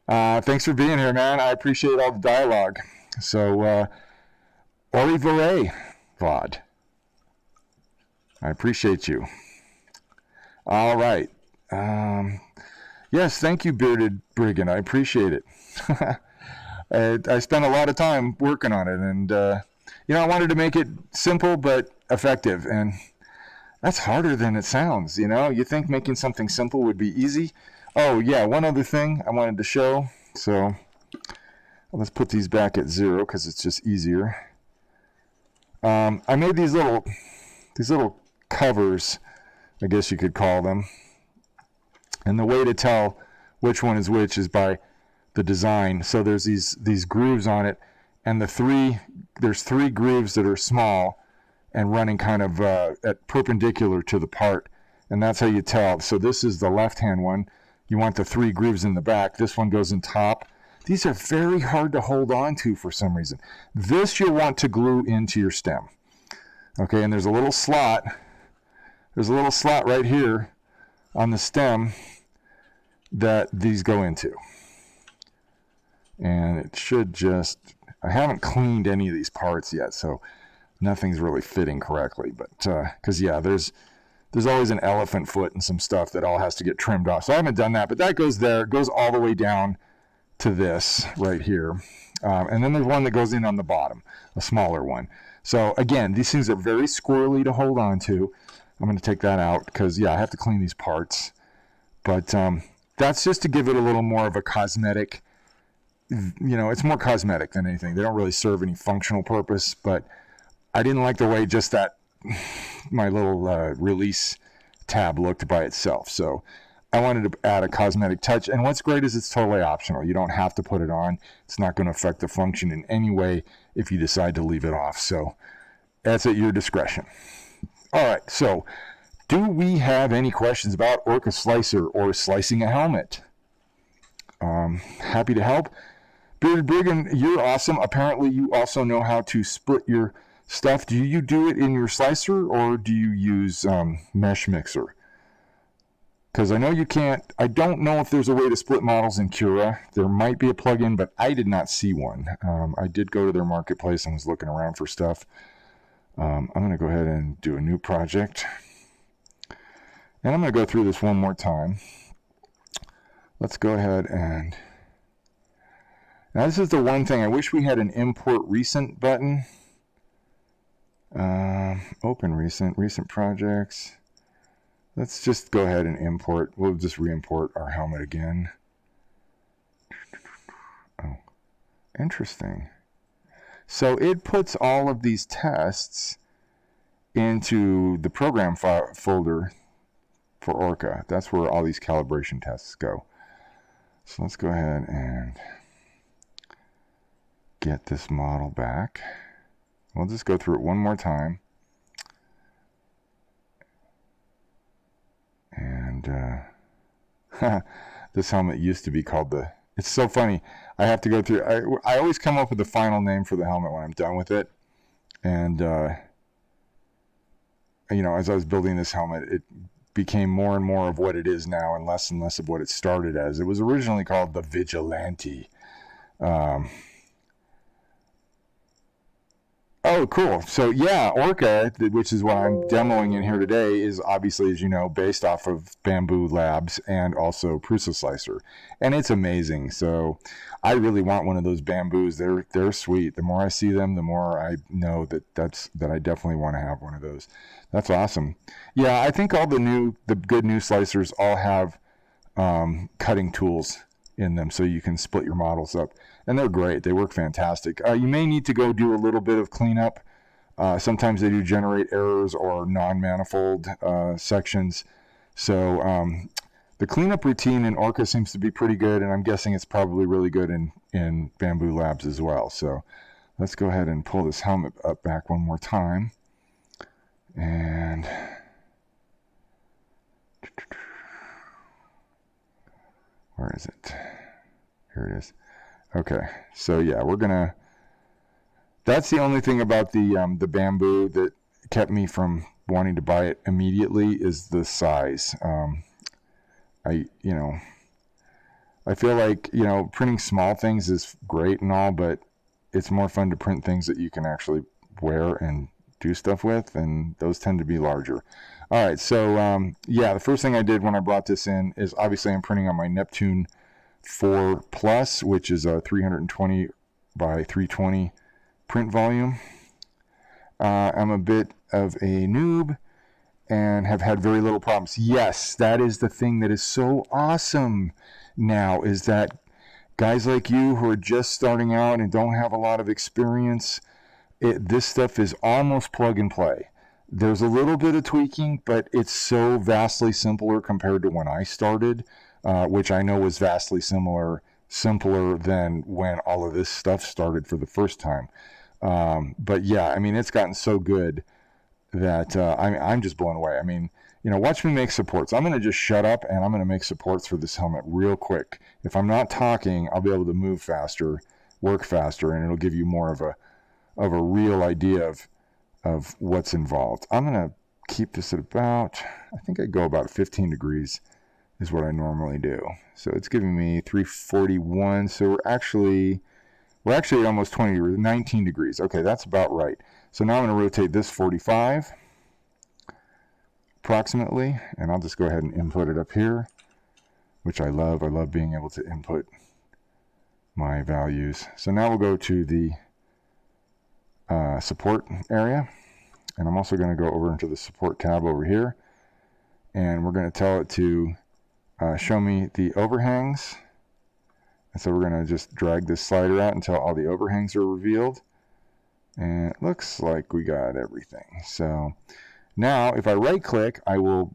Thanks for being here, man. I appreciate all the dialogue. So, au revoir, Vlad. I appreciate you. All right. Yes, thank you, Bearded Brigand. I appreciate it. I spent a lot of time working on it, and I wanted to make it simple but effective, and that's harder than it sounds. You think making something simple would be easy. Oh yeah, one other thing I wanted to show. So let's put these back at 0 because it's just easier. I made these little covers, I guess you could call them. And the way to tell which one is which is by the design. So there's these grooves on it, and there's 3 grooves that are small and running kind of at perpendicular to the part, and that's how you tell. So this is the left-hand one. You want the 3 grooves in the back. This one goes in top. These are very hard to hold on to for some reason. This you'll want to glue into your stem. Okay, and there's a little slot. There's a little slot right here on the stem that these go into. And it should just, I haven't cleaned any of these parts yet, so nothing's really fitting correctly. But, because yeah, there's always an elephant foot and some stuff that all has to get trimmed off. So I haven't done that, but that goes there. It goes all the way down to this right here. And then there's one that goes in on the bottom, a smaller one. So again, these things are very squirrely to hold on to. I'm going to take that out because, yeah, I have to clean these parts. But that's just to give it a little more of a cosmetic, it's more cosmetic than anything. They don't really serve any functional purpose, but I didn't like the way just that my little release tab looked by itself. So I wanted to add a cosmetic touch. And what's great is it's totally optional. You don't have to put it on. It's not going to affect the function in any way if you decide to leave it off. So that's at your discretion. All right, so do we have any questions about Orca Slicer or slicing a helmet? Happy to help. Bearded Brigand, you're awesome. Apparently you also know how to split your stuff. Do you do it in your slicer or do you use mesh mixer? Because I know you can't, I don't know if there's a way to split models in Cura. There might be a plugin, but I did not see one. I did go to their marketplace and was looking around for stuff. I'm going to go ahead and do a new project. And I'm going to go through this one more time. Let's go ahead and... Now this is the one thing. I wish we had an import recent button. Open recent projects. Let's just go ahead and import. We'll just re-import our helmet again. Oh, interesting. So it puts all of these tests into the program folder for Orca. That's where all these calibration tests go. So let's go ahead and get this model back. We'll just go through it one more time. And this helmet used to be called the... It's so funny. I have to go through... I always come up with the final name for the helmet when I'm done with it. And, you know, as I was building this helmet, it became more and more of what it is now and less of what it started as. It was originally called the Vigilante. Oh, cool. So yeah, Orca, which is what I'm demoing in here today, is obviously, as you know, based off of Bamboo Labs and also Orca Slicer. And it's amazing. So I really want one of those bamboos. They're sweet. The more I see them, the more I know that I definitely want to have one of those. That's awesome. Yeah, I think all the good new slicers all have cutting tools in them, so you can split your models up, and they're great. They work fantastic. You may need to go do a little bit of cleanup. Sometimes they do generate errors or non-manifold sections. So the cleanup routine in Orca seems to be pretty good, and I'm guessing it's probably really good in Bamboo Labs as well. So let's go ahead and pull this helmet up back one more time. And where is it? Here it is. Okay, so yeah, that's the only thing about the bamboo that kept me from wanting to buy it immediately is the size. I feel like, printing small things is great and all, but it's more fun to print things that you can actually wear and do stuff with, and those tend to be larger. All right, so yeah, the first thing I did when I brought this in is obviously I'm printing on my Neptune 4 Plus, which is a 320 by 320 print volume. I'm a bit of a noob and have had very little problems. Yes, that is the thing that is so awesome now, is that guys like you who are just starting out and don't have a lot of experience, this stuff is almost plug and play. There's a little bit of tweaking, but it's so vastly simpler compared to when I started, which I know was vastly simpler than when all of this stuff started for the first time. But yeah, I mean, it's gotten so good that I'm just blown away. I mean, watch me make supports. I'm going to just shut up and I'm going to make supports for this helmet real quick. If I'm not talking, I'll be able to move faster, work faster, and it'll give you more of a real idea of what's involved. I'm going to keep this at about, I think I go about 15 degrees is what I normally do. So it's giving me 341. So we're actually almost 20 degrees, 19 degrees. Okay, that's about right. So now I'm going to rotate this 45 approximately, and I'll just go ahead and input it up here, which I love. I love being able to input my values. So now we'll go to the support area, and I'm also going to go over into the support tab over here, and we're going to tell it to show me the overhangs. And so we're going to just drag this slider out until all the overhangs are revealed, and it looks like we got everything. So now if I right click, I will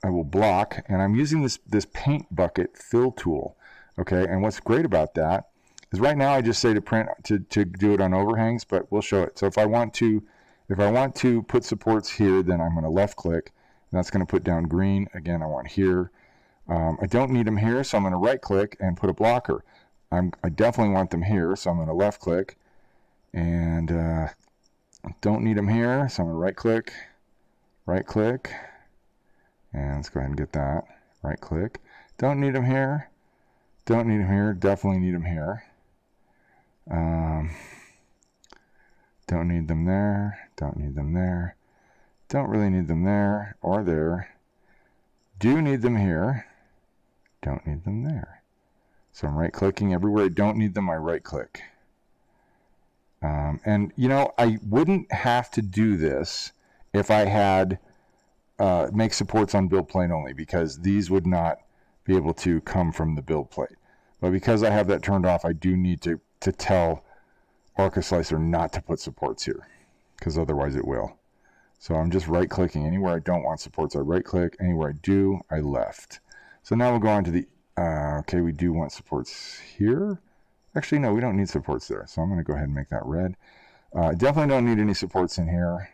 block, and I'm using this paint bucket fill tool. Okay, and what's great about that is right now I just say to print to do it on overhangs, but we'll show it. So if I want to put supports here, then I'm going to left click, and that's going to put down green. Again, I want here. I don't need them here, so I'm going to right click and put a blocker. I definitely want them here, so I'm going to left click, and don't need them here, so I'm going to right click, and let's go ahead and get that. Right click. Don't need them here. Don't need them here. Definitely need them here. Don't need them there. Don't need them there. Don't really need them there or there. Do need them here. Don't need them there. So I'm right clicking everywhere I don't need them. I right click. And I wouldn't have to do this if I had make supports on build plate only, because these would not be able to come from the build plate. But because I have that turned off, I do need to tell Orca Slicer not to put supports here, because otherwise it will. So I'm just right clicking. Anywhere I don't want supports, I right click. Anywhere I do, I left. So now we'll go on to the, okay, we do want supports here. Actually, no, we don't need supports there. So I'm going to go ahead and make that red. Definitely don't need any supports in here.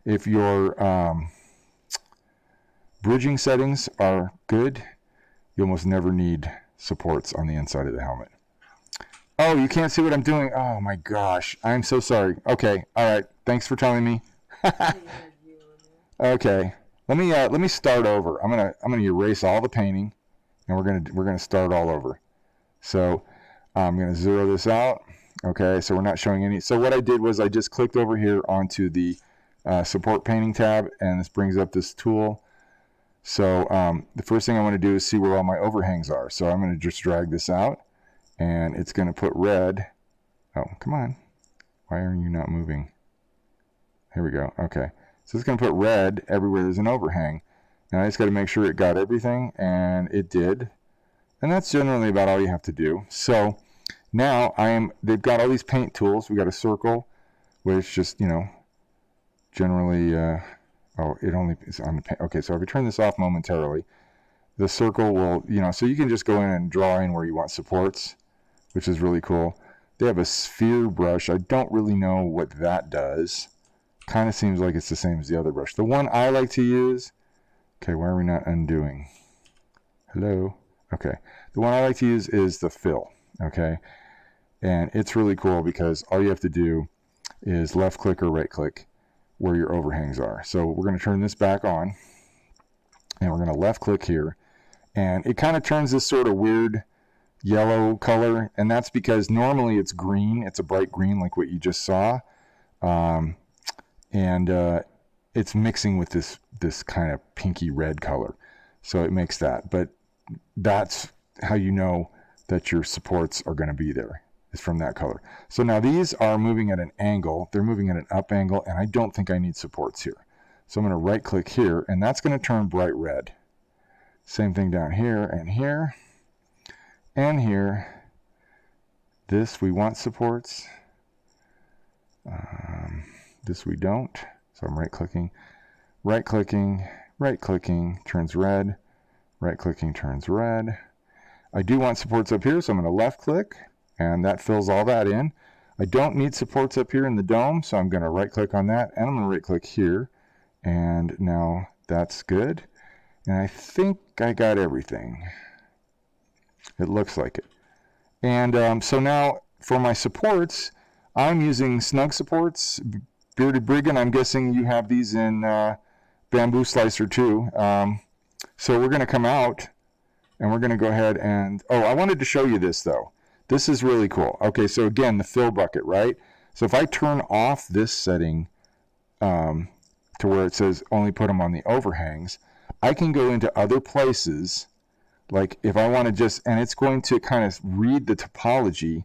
If your bridging settings are good, you almost never need supports on the inside of the helmet. Oh, you can't see what I'm doing? Oh my gosh, I'm so sorry. Okay, all right, thanks for telling me. Okay, let me start over. I'm gonna erase all the painting, and we're gonna start all over. So I'm gonna zero this out. Okay, so we're not showing any. So what I did was I just clicked over here onto the support painting tab, and this brings up this tool. So the first thing I want to do is see where all my overhangs are. So I'm going to just drag this out, and it's going to put red. Oh, come on. Why are you not moving? Here we go. Okay. So it's going to put red everywhere there's an overhang. And I just got to make sure it got everything, and it did. And that's generally about all you have to do. So now they've got all these paint tools. We got a circle, which just, generally, oh, it only is on the paint. Okay, so if I turn this off momentarily, the circle will, so you can just go in and draw in where you want supports, which is really cool. They have a sphere brush. I don't really know what that does. Kind of seems like it's the same as the other brush. The one I like to use, okay, why are we not undoing? Hello? Okay. The one I like to use is the fill, okay? And it's really cool because all you have to do is left click or right click where your overhangs are. So we're going to turn this back on, and we're going to left click here, and it kind of turns this sort of weird yellow color, and that's because normally it's green. It's a bright green like what you just saw, and it's mixing with this kind of pinky red color, so it makes that. But that's how you know that your supports are going to be there, is from that color. So now these are moving at an angle. They're moving at an up angle, and I don't think I need supports here. So I'm going to right click here, and that's going to turn bright red. Same thing down here and here and here. This we want supports. This we don't. So I'm right clicking, right clicking, right clicking, turns red, right clicking, turns red. I do want supports up here, so I'm going to left click, and that fills all that in. I don't need supports up here in the dome, so I'm going to right click on that, and I'm going to right click here, and now that's good. And I think I got everything. It looks like it. And so now for my supports, I'm using snug supports, Bearded Brigand. I'm guessing you have these in Bamboo Slicer too. So we're going to come out, and we're going to go ahead and, oh, I wanted to show you this though. This is really cool. Okay, so again, the fill bucket, right? So if I turn off this setting to where it says only put them on the overhangs, I can go into other places, like if I want to just, and it's going to kind of read the topology.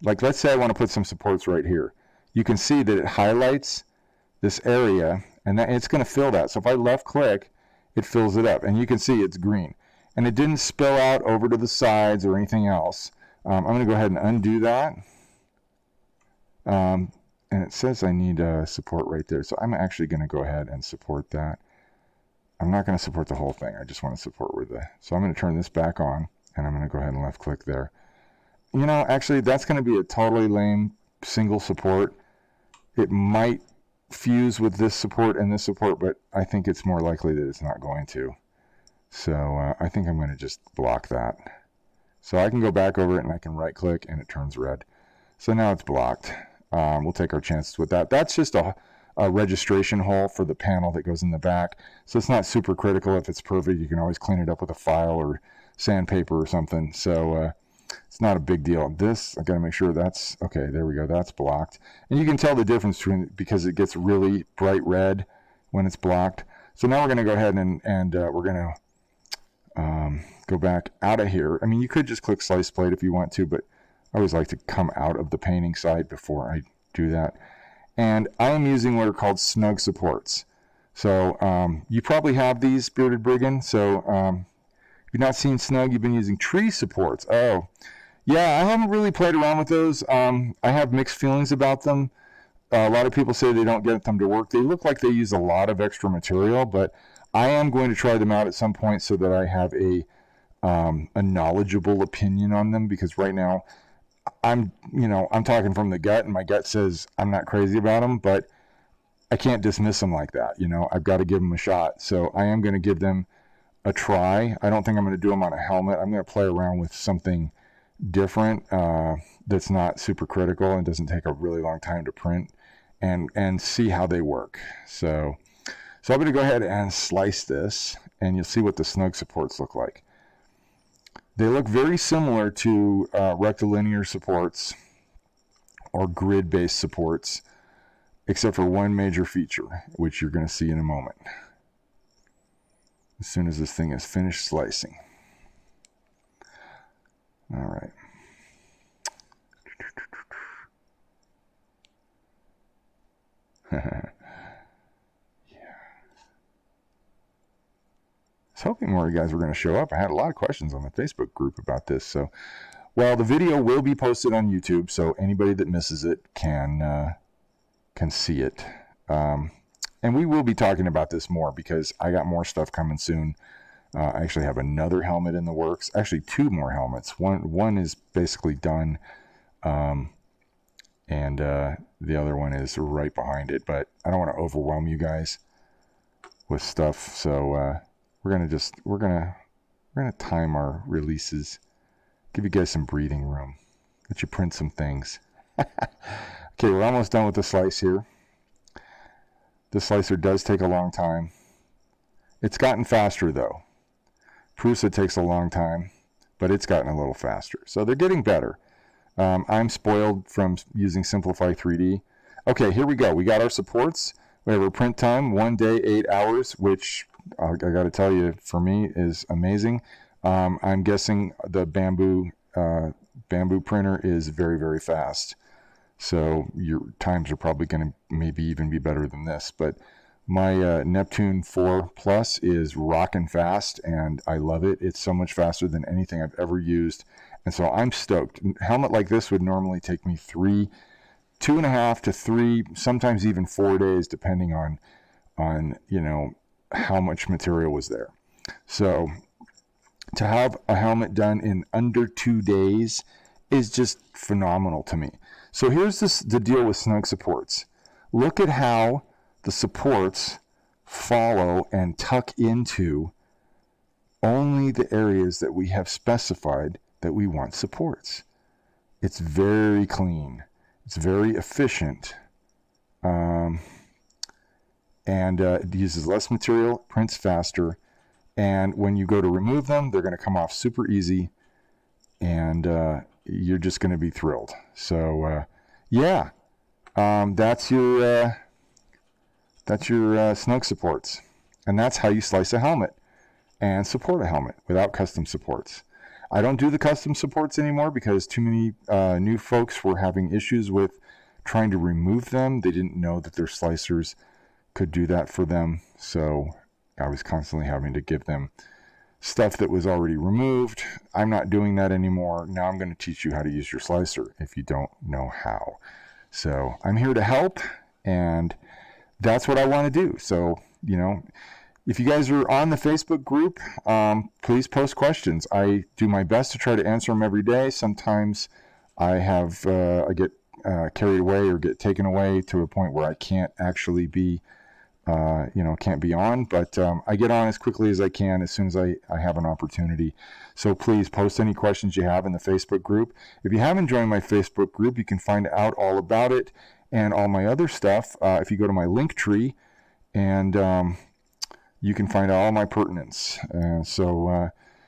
Like let's say I want to put some supports right here. You can see that it highlights this area, and that it's going to fill that. So if I left click, it fills it up, and you can see it's green. And it didn't spill out over to the sides or anything else. I'm going to go ahead and undo that. And it says I need support right there. So I'm actually going to go ahead and support that. I'm not going to support the whole thing. I just want to support where so I'm going to turn this back on, and I'm going to go ahead and left click there. Actually, that's going to be a totally lame single support. It might fuse with this support and this support, but I think it's more likely that it's not going to. So I think I'm going to just block that. So I can go back over it, and I can right click, and it turns red. So now it's blocked. We'll take our chances with that. That's just a registration hole for the panel that goes in the back. So it's not super critical. If it's perfect, you can always clean it up with a file or sandpaper or something. So it's not a big deal. This, I got to make sure that's, okay, there we go. That's blocked. And you can tell the difference between, because it gets really bright red when it's blocked. So now we're going to go ahead and we're going to go back out of here. I mean, you could just click slice plate if you want to, but I always like to come out of the painting side before I do that. And I am using what are called snug supports. So you probably have these, Bearded Brigand. So if you've not seen snug, you've been using tree supports. Oh, Yeah, I haven't really played around with those. I have mixed feelings about them. A lot of people say they don't get them to work. They look like they use a lot of extra material, but I am going to try them out at some point so that I have a knowledgeable opinion on them, because right now I'm talking from the gut, and my gut says I'm not crazy about them, but I can't dismiss them like that. I've got to give them a shot. So I am going to give them a try. I don't think I'm going to do them on a helmet. I'm going to play around with something different that's not super critical and doesn't take a really long time to print, and see how they work. So I'm going to go ahead and slice this, and you'll see what the snug supports look like. They look very similar to rectilinear supports or grid-based supports, except for one major feature, which you're going to see in a moment, as soon as this thing is finished slicing. All right. Yeah. I was hoping more of you guys were going to show up. I had a lot of questions on the Facebook group about this. So, well, the video will be posted on YouTube, so anybody that misses it can see it. And we will be talking about this more, because I got more stuff coming soon. I actually have another helmet in the works. Actually, 2 more helmets. One is basically done, and the other one is right behind it. But I don't want to overwhelm you guys with stuff, so we're gonna time our releases, give you guys some breathing room, let you print some things. Okay, we're almost done with the slice here. The slicer does take a long time. It's gotten faster though. Prusa takes a long time, but it's gotten a little faster. So they're getting better. I'm spoiled from using Simplify 3D. Okay, here we go. We got our supports. We have our print time, 1 day, 8 hours, which I got to tell you, for me, is amazing. I'm guessing the bamboo printer is very, very fast. So your times are probably going to maybe even be better than this. But my Neptune 4 Plus is rocking fast, and I love it. It's so much faster than anything I've ever used. And so I'm stoked. A helmet like this would normally take me 2.5 to 3, sometimes even 4 days, depending on how much material was there. So to have a helmet done in under 2 days is just phenomenal to me. So here's the deal with snug supports. Look at how the supports follow and tuck into only the areas that we have specified that we want supports. It's very clean. It's very efficient. And it uses less material, prints faster, and when you go to remove them, they're going to come off super easy, and you're just going to be thrilled. So yeah, that's your snug supports, and that's how you slice a helmet and support a helmet without custom supports. I don't do the custom supports anymore because too many new folks were having issues with trying to remove them. They didn't know that their slicers could do that for them, so I was constantly having to give them stuff that was already removed. I'm not doing that anymore. Now I'm going to teach you how to use your slicer if you don't know how. So I'm here to help, and that's what I want to do. So, if you guys are on the Facebook group, please post questions. I do my best to try to answer them every day. Sometimes I get carried away or get taken away to a point where I can't actually be can't be on, but I get on as quickly as I can as soon as I have an opportunity. So please post any questions you have in the Facebook group. If you haven't joined my Facebook group, you can find out all about it and all my other stuff if you go to my link tree, and you can find out all my pertinence.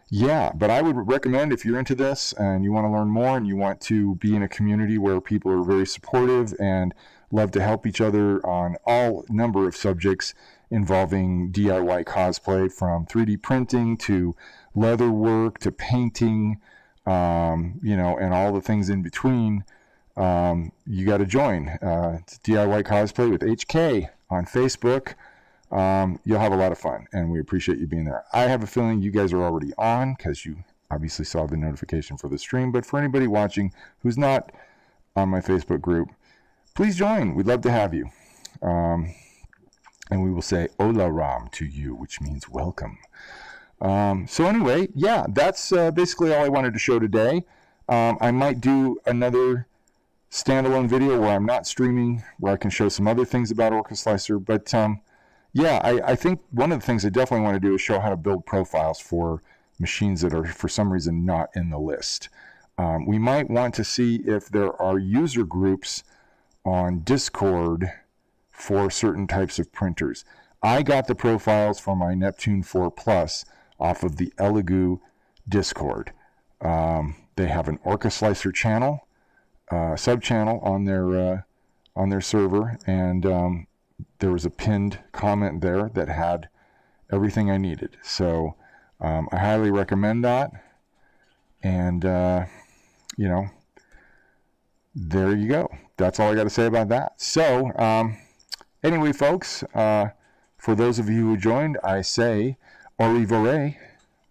Yeah, but I would recommend, if you're into this and you want to learn more and you want to be in a community where people are very supportive and love to help each other on all number of subjects involving DIY cosplay, from 3D printing to leather work to painting, and all the things in between, you got to join. It's DIY Cosplay with HK on Facebook. You'll have a lot of fun, and we appreciate you being there. I have a feeling you guys are already on because you obviously saw the notification for the stream. But for anybody watching who's not on my Facebook group, please join. We'd love to have you. And we will say Ola Ram to you, which means welcome. So anyway, yeah, that's basically all I wanted to show today. I might do another standalone video where I'm not streaming, where I can show some other things about Orca Slicer. But yeah, I think one of the things I definitely want to do is show how to build profiles for machines that are for some reason not in the list. We might want to see if there are user groups on Discord for certain types of printers. I got the profiles for my Neptune 4 Plus off of the Elegoo Discord. They have an Orca Slicer channel, sub-channel on their server, and there was a pinned comment there that had everything I needed. So I highly recommend that. And, you know, there you go. That's all I got to say about that. So, anyway, folks, for those of you who joined, I say au revoir,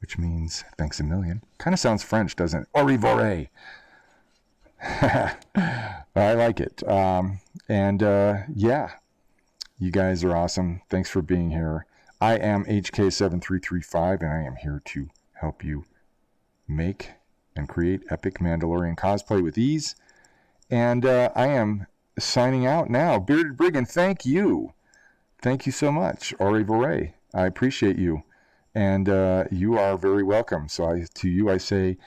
which means thanks a million. Kind of sounds French, doesn't it? Au revoir. I like it. Yeah, you guys are awesome. Thanks for being here. I am HK7335, and I am here to help you make and create epic Mandalorian cosplay with ease. And I am signing out now. Bearded Brigand, thank you. Thank you so much. Au revoir. I appreciate you. And you are very welcome. So to you I say,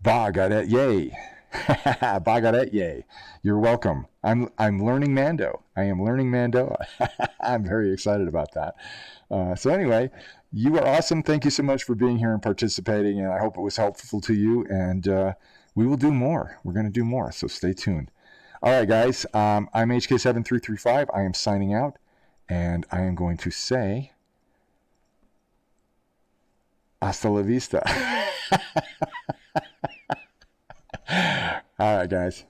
Bagadet yay. Bagadet yay. You're welcome. I'm learning Mando. I am learning Mando. I'm very excited about that. So anyway, you are awesome. Thank you so much for being here and participating. And I hope it was helpful to you. And we will do more. We're going to do more. So stay tuned. All right, guys. I'm HK7335. I am signing out. And I am going to say, hasta la vista. All right, guys.